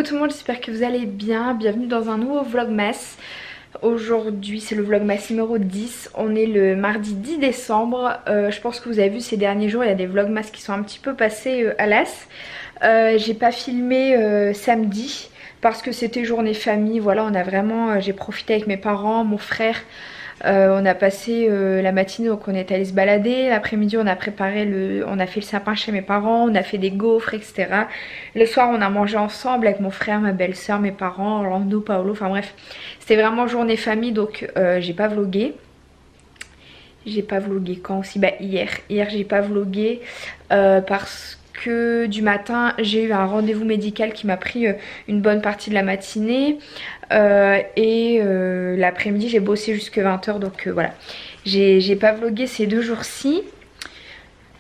tout le monde, j'espère que vous allez bien. Bienvenue dans un nouveau vlogmas. Aujourd'hui c'est le vlogmas numéro 10. On est le mardi 10 décembre. Je pense que vous avez vu ces derniers jours, il y a des vlogmas qui sont un petit peu passés à l'as. J'ai pas filmé samedi parce que c'était journée famille. Voilà, on a vraiment, j'ai profité avec mes parents, mon frère. On a passé la matinée, donc on est allé se balader. L'après-midi on a on a fait le sapin chez mes parents, on a fait des gaufres, etc. Le soir on a mangé ensemble avec mon frère, ma belle-sœur, mes parents, Orlando, Paolo, enfin bref. C'était vraiment journée famille, donc j'ai pas vlogué. J'ai pas vlogué quand aussi? Bah hier j'ai pas vlogué parce que du matin j'ai eu un rendez-vous médical qui m'a pris une bonne partie de la matinée. L'après-midi j'ai bossé jusque 20 h, donc voilà, j'ai pas vlogué ces 2 jours-ci.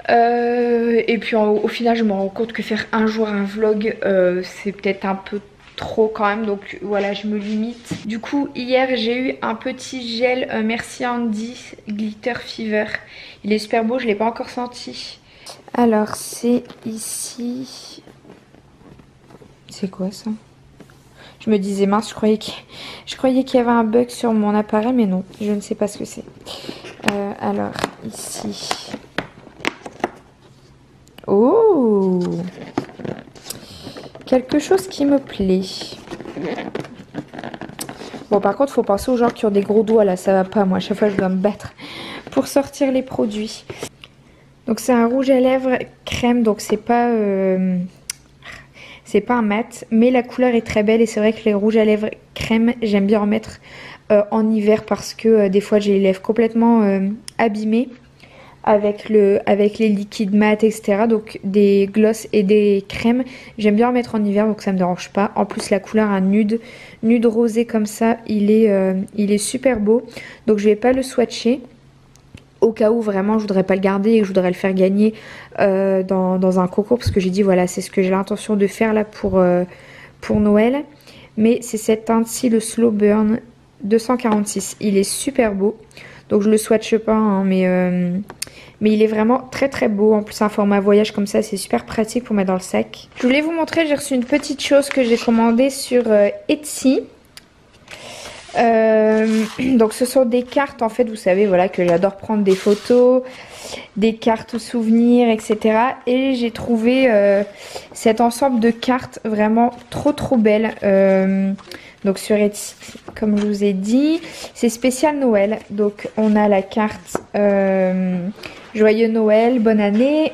Et puis au final je me rends compte que faire un jour un vlog c'est peut-être un peu trop quand même, donc voilà, je me limite. Du coup hier j'ai eu un petit gel Merci Andy Glitter Fever. Il est super beau, je l'ai pas encore senti. Alors c'est ici. C'est quoi ça? Je me disais mince, je croyais qu'il y avait un bug sur mon appareil, mais non, je ne sais pas ce que c'est. Alors ici. Oh, quelque chose qui me plaît. Bon, par contre, faut penser aux gens qui ont des gros doigts là, ça va pas. Moi, à chaque fois, je dois me battre pour sortir les produits. Donc c'est un rouge à lèvres crème, donc c'est pas un mat, mais la couleur est très belle. Et c'est vrai que les rouges à lèvres crème, j'aime bien en mettre en hiver parce que des fois j'ai les lèvres complètement abîmées avec les liquides mat, etc. Donc des glosses et des crèmes, j'aime bien en mettre en hiver, donc ça me dérange pas. En plus la couleur un nude rosé comme ça, il est super beau. Donc je vais pas le swatcher au cas où vraiment je voudrais pas le garder et que je voudrais le faire gagner dans un concours, parce que j'ai dit voilà, c'est ce que j'ai l'intention de faire là pour Noël. Mais c'est cette teinte-ci, le Slow Burn 246, il est super beau, donc je le swatche pas hein, mais il est vraiment très très beau. En plus un format voyage comme ça, c'est super pratique pour mettre dans le sac. Je voulais vous montrer, j'ai reçu une petite chose que j'ai commandée sur Etsy. Donc ce sont des cartes en fait, vous savez voilà que j'adore prendre des photos, des cartes souvenirs, etc. Et j'ai trouvé cet ensemble de cartes vraiment trop belles. Donc sur Etsy, comme je vous ai dit, c'est spécial Noël. Donc on a la carte Joyeux Noël, bonne année,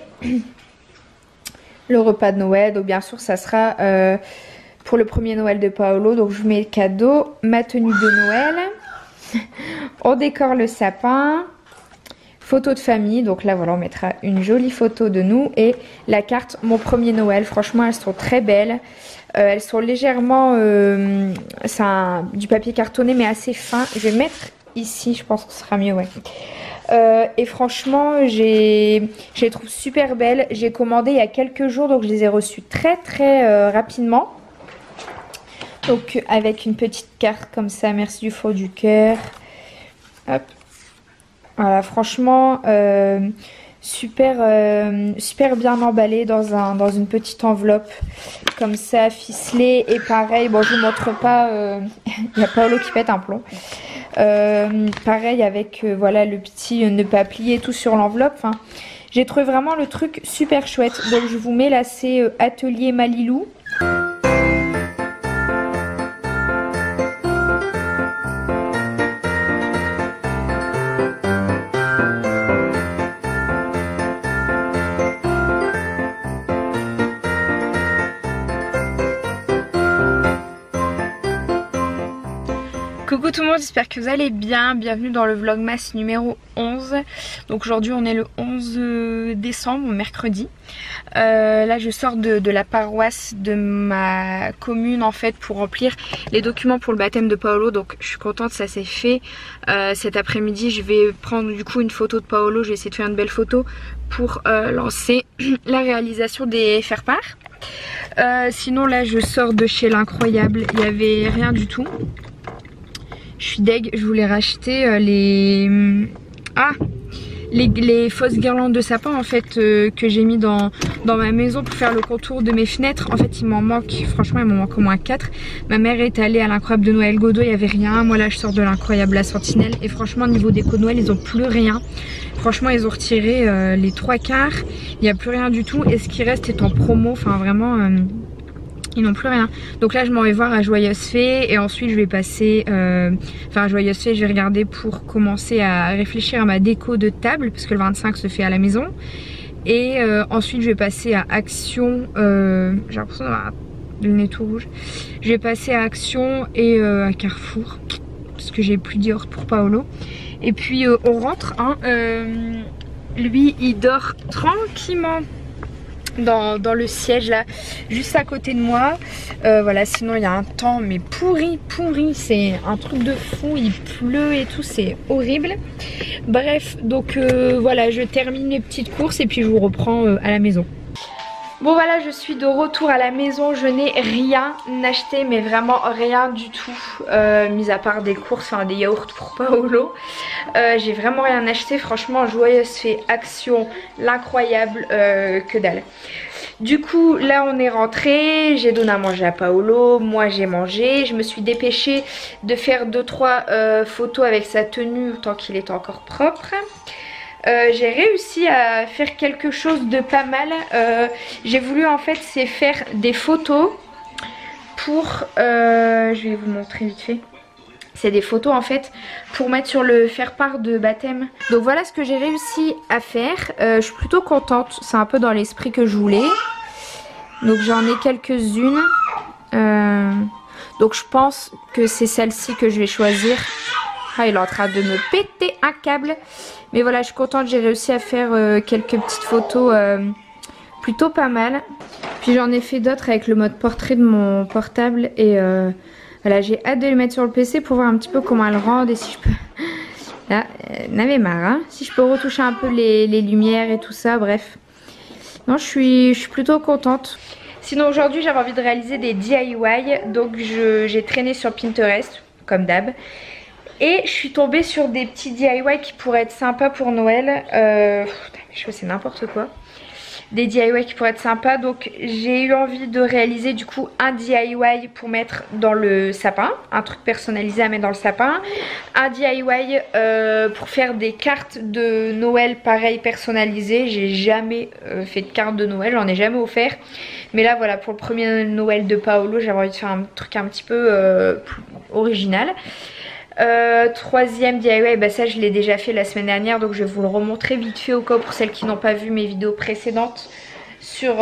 le repas de Noël. Donc bien sûr ça sera pour le premier Noël de Paolo, donc je vous mets cadeau, ma tenue de Noël, on décore le sapin, photo de famille, donc là voilà on mettra une jolie photo de nous, et la carte mon premier Noël. Franchement elles sont très belles, elles sont légèrement, c'est du papier cartonné mais assez fin. Je vais mettre ici, je pense que ce sera mieux, ouais. Et franchement je les trouve super belles. J'ai commandé il y a quelques jours, donc je les ai reçues très rapidement. Donc avec une petite carte comme ça, merci du fond du cœur. Hop. Voilà, franchement super bien emballé dans une petite enveloppe comme ça, ficelée. Et pareil, bon je vous montre pas, il y a Paolo qui pète un plomb. Pareil avec voilà le petit ne pas plier tout sur l'enveloppe. Enfin, j'ai trouvé vraiment le truc super chouette. Donc je vous mets là, c'est Atelier Malilou. Coucou tout le monde, j'espère que vous allez bien. Bienvenue dans le vlogmas numéro 11. Donc aujourd'hui on est le 11 décembre, mercredi. Là je sors de la paroisse de ma commune en fait pour remplir les documents pour le baptême de Paolo. Donc je suis contente, ça s'est fait. Cet après-midi je vais prendre du coup une photo de Paolo. Je vais essayer de faire une belle photo pour lancer la réalisation des faire-part. Sinon là je sors de chez l'Incroyable, il n'y avait rien du tout. Je suis deg, je voulais racheter les fausses guirlandes de sapin en fait que j'ai mis dans dans ma maison pour faire le contour de mes fenêtres. En fait il m'en manque, franchement il m'en manque au moins 4. Ma mère est allée à l'incroyable de Noël Godot, il n'y avait rien. Moi là je sors de l'incroyable La Sentinelle et franchement au niveau déco de Noël ils ont plus rien. Franchement ils ont retiré les 3/4, il n'y a plus rien du tout et ce qui reste est en promo, enfin vraiment ils n'ont plus rien. Donc là je m'en vais voir à Joyeuse Fée et ensuite je vais passer à Joyeuse Fée, je vais regarder pour commencer à réfléchir à ma déco de table parce que le 25 se fait à la maison. Et ensuite je vais passer à Action, j'ai l'impression d'avoir le nez tout rouge. Je vais passer à Action et à Carrefour parce que j'ai plus d'heures pour Paolo. Et puis on rentre hein, lui il dort tranquillement dans le siège là juste à côté de moi. Voilà, sinon il y a un temps mais pourri, c'est un truc de fou, il pleut et tout, c'est horrible. Bref, donc voilà, je termine les petites courses et puis je vous reprends à la maison. Bon voilà, je suis de retour à la maison, je n'ai rien acheté, mais vraiment rien du tout, mis à part des courses, enfin des yaourts pour Paolo. J'ai vraiment rien acheté, franchement Joyeuse Fée, Action, l'incroyable, que dalle. Du coup là on est rentré, j'ai donné à manger à Paolo, moi j'ai mangé, je me suis dépêchée de faire 2-3 photos avec sa tenue tant qu'il est encore propre. J'ai réussi à faire quelque chose de pas mal. J'ai voulu en fait c'est faire des photos pour je vais vous montrer vite fait. C'est des photos en fait pour mettre sur le faire-part de baptême. Donc voilà ce que j'ai réussi à faire. Je suis plutôt contente, c'est un peu dans l'esprit que je voulais. Donc j'en ai quelques-unes. Donc je pense que c'est celle-ci que je vais choisir. Ah, il est en train de me péter un câble. Mais voilà, je suis contente, j'ai réussi à faire quelques petites photos plutôt pas mal. Puis j'en ai fait d'autres avec le mode portrait de mon portable. Et voilà, j'ai hâte de les mettre sur le PC pour voir un petit peu comment elles rendent. Et si je peux... Là, n'avez marre, hein. Si je peux retoucher un peu les lumières et tout ça, bref. Non, je suis plutôt contente. Sinon aujourd'hui, j'avais envie de réaliser des DIY. Donc j'ai traîné sur Pinterest, comme d'hab. Et je suis tombée sur des petits DIY qui pourraient être sympas pour Noël. Je sais, c'est n'importe quoi. Des DIY qui pourraient être sympas. Donc j'ai eu envie de réaliser du coup un DIY pour mettre dans le sapin. Un truc personnalisé à mettre dans le sapin. Un DIY pour faire des cartes de Noël pareil personnalisées. J'ai jamais fait de cartes de Noël, j'en ai jamais offert. Mais là voilà, pour le premier Noël de Paolo, j'avais envie de faire un truc un petit peu plus original. Troisième DIY, bah ça je l'ai déjà fait la semaine dernière, donc je vais vous le remontrer vite fait au cas où pour celles qui n'ont pas vu mes vidéos précédentes sur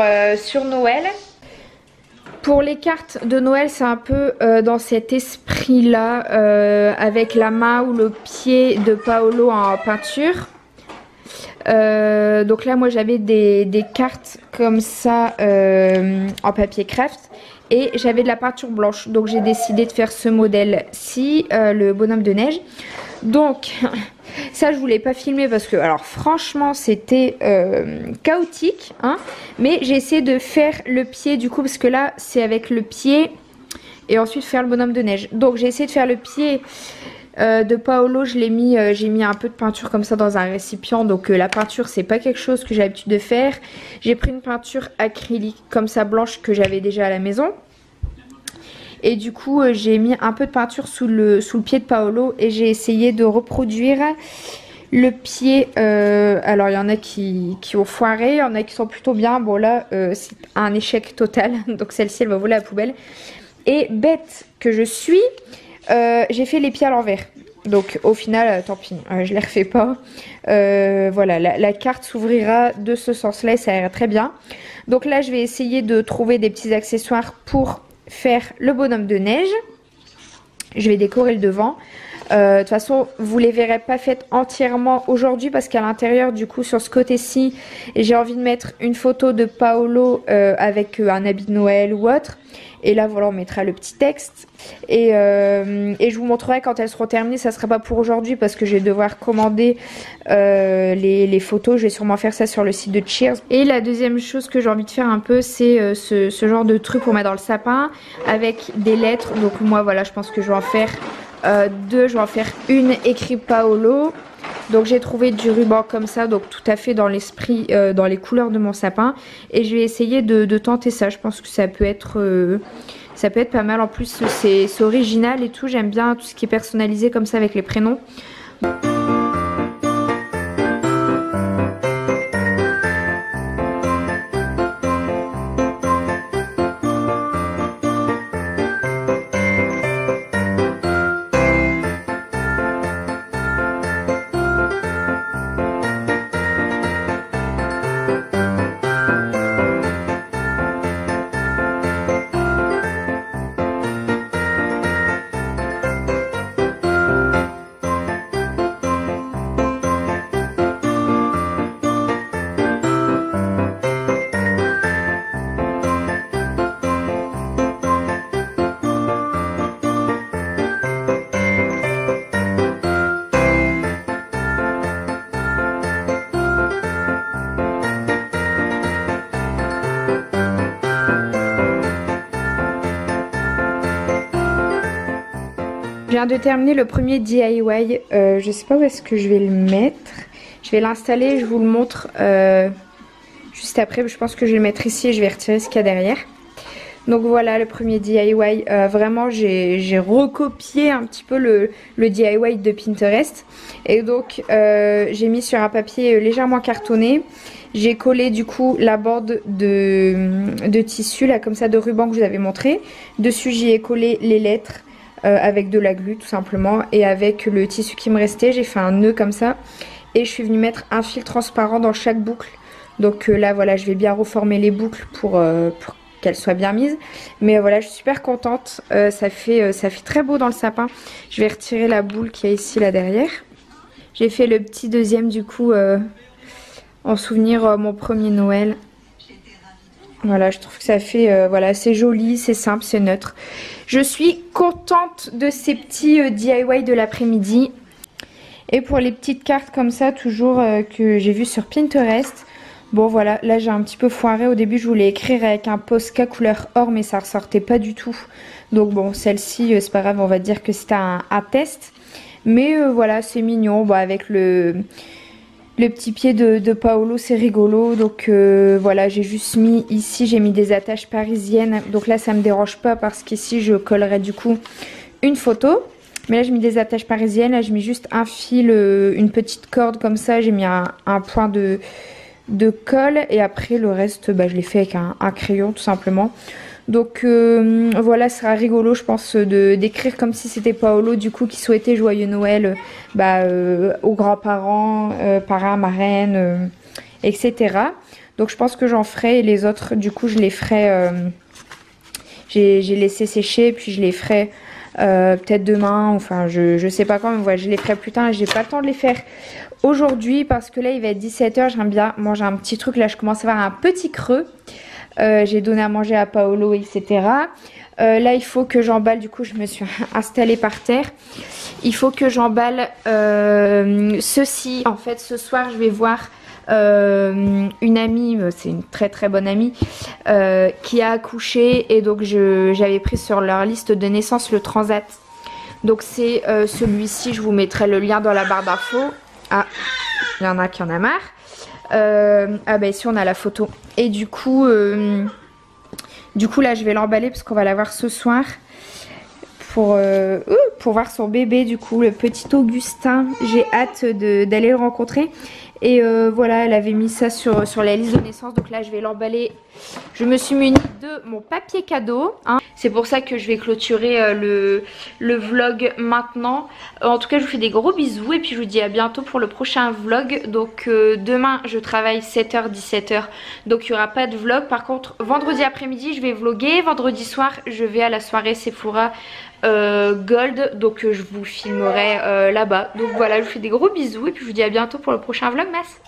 Noël. Pour les cartes de Noël, c'est un peu dans cet esprit là, avec la main ou le pied de Paolo en peinture. Donc là moi j'avais des cartes comme ça en papier craft. Et j'avais de la peinture blanche, donc j'ai décidé de faire ce modèle-ci, le bonhomme de neige. Donc ça je voulais pas filmer parce que alors franchement c'était chaotique, hein. Mais j'ai essayé de faire le pied du coup parce que là c'est avec le pied et ensuite faire le bonhomme de neige. Donc j'ai essayé de faire le pied de Paolo, j'ai mis un peu de peinture comme ça dans un récipient. Donc la peinture c'est pas quelque chose que j'ai l'habitude de faire. J'ai pris une peinture acrylique comme ça blanche que j'avais déjà à la maison. Et du coup j'ai mis un peu de peinture sous le pied de Paolo. Et j'ai essayé de reproduire le pied. Alors il y en a qui ont foiré, il y en a qui sont plutôt bien. Bon là c'est un échec total. Donc celle-ci elle va voler à la poubelle. Et bête que je suis, j'ai fait les pieds à l'envers. Donc au final tant pis, je les refais pas. Voilà, la carte s'ouvrira de ce sens là et ça ira très bien. Donc là je vais essayer de trouver des petits accessoires pour faire le bonhomme de neige. Je vais décorer le devant. De toute façon vous les verrez pas faites entièrement aujourd'hui parce qu'à l'intérieur du coup sur ce côté-ci j'ai envie de mettre une photo de Paolo avec un habit de Noël ou autre. Et là voilà on mettra le petit texte et je vous montrerai quand elles seront terminées. Ça sera pas pour aujourd'hui parce que je vais devoir commander les photos. Je vais sûrement faire ça sur le site de Cheers. Et la deuxième chose que j'ai envie de faire un peu c'est ce genre de truc pour mettre dans le sapin avec des lettres. Donc moi voilà je pense que je vais en faire deux. Je vais en faire une écrit Paolo Donc j'ai trouvé du ruban comme ça, donc tout à fait dans l'esprit, dans les couleurs de mon sapin. Et je vais essayer de tenter ça. Je pense que ça peut être pas mal. En plus c'est original et tout. J'aime bien tout ce qui est personnalisé comme ça avec les prénoms. Je viens de terminer le premier DIY, je sais pas où est-ce que je vais le mettre. Je vais l'installer, je vous le montre juste après. Je pense que je vais le mettre ici et je vais retirer ce qu'il y a derrière. Donc voilà le premier DIY, vraiment j'ai recopié un petit peu le DIY de Pinterest. Et donc j'ai mis sur un papier légèrement cartonné. J'ai collé du coup la bande de tissu là comme ça de ruban que je vous avais montré. Dessus j'y ai collé les lettres. Avec de la glu tout simplement et avec le tissu qui me restait j'ai fait un nœud comme ça et je suis venue mettre un fil transparent dans chaque boucle. Donc là voilà je vais bien reformer les boucles pour qu'elles soient bien mises, mais voilà je suis super contente, ça fait très beau dans le sapin. Je vais retirer la boule qu'il y a ici là derrière. J'ai fait le petit deuxième du coup en souvenir mon premier Noël. Voilà, je trouve que ça fait, voilà, c'est joli, c'est simple, c'est neutre. Je suis contente de ces petits DIY de l'après-midi. Et pour les petites cartes comme ça, toujours que j'ai vu sur Pinterest. Bon voilà, là j'ai un petit peu foiré. Au début, je voulais écrire avec un Posca couleur or, mais ça ressortait pas du tout. Donc bon, celle-ci, c'est pas grave, on va dire que c'était un test. Mais voilà, c'est mignon, bon, avec le petit pied de Paolo, c'est rigolo. Donc voilà, j'ai juste mis ici, j'ai mis des attaches parisiennes. Donc là ça me dérange pas parce qu'ici je collerai du coup une photo. Mais là j'ai mis des attaches parisiennes, là j'ai mis juste un fil, une petite corde comme ça. J'ai mis un point de colle et après le reste bah, je l'ai fait avec un crayon tout simplement. Donc voilà, ce sera rigolo je pense d'écrire comme si c'était Paolo du coup qui souhaitait joyeux Noël aux grands-parents, parrains, marraines, etc. Donc je pense que j'en ferai et les autres du coup je les ferai, j'ai laissé sécher puis je les ferai peut-être demain, enfin je sais pas quand, mais voilà je les ferai plus tard. J'ai pas le temps de les faire aujourd'hui parce que là il va être 17 h, j'aime bien manger un petit truc, là je commence à avoir un petit creux. J'ai donné à manger à Paolo, etc. Là, il faut que j'emballe. Du coup, je me suis installée par terre. Il faut que j'emballe ceci. En fait, ce soir, je vais voir une amie. C'est une très très bonne amie qui a accouché. Et donc, j'avais pris sur leur liste de naissance le Transat. Donc, c'est celui-ci. Je vous mettrai le lien dans la barre d'infos. Ah, il y en a qui en a marre. Ah bah ici on a la photo et du coup là je vais l'emballer parce qu'on va la voir ce soir pour voir son bébé, du coup le petit Augustin. J'ai hâte d'aller le rencontrer et voilà, elle avait mis ça sur la liste de naissance, donc là je vais l'emballer. Je me suis munie de mon papier cadeau hein. C'est pour ça que je vais clôturer le vlog maintenant. En tout cas je vous fais des gros bisous et puis je vous dis à bientôt pour le prochain vlog. Donc demain je travaille 7 h 17 h, donc il n'y aura pas de vlog. Par contre vendredi après-midi je vais vlogger, vendredi soir je vais à la soirée Sephora Gold, donc je vous filmerai là-bas. Donc voilà, je vous fais des gros bisous et puis je vous dis à bientôt pour le prochain vlogmas.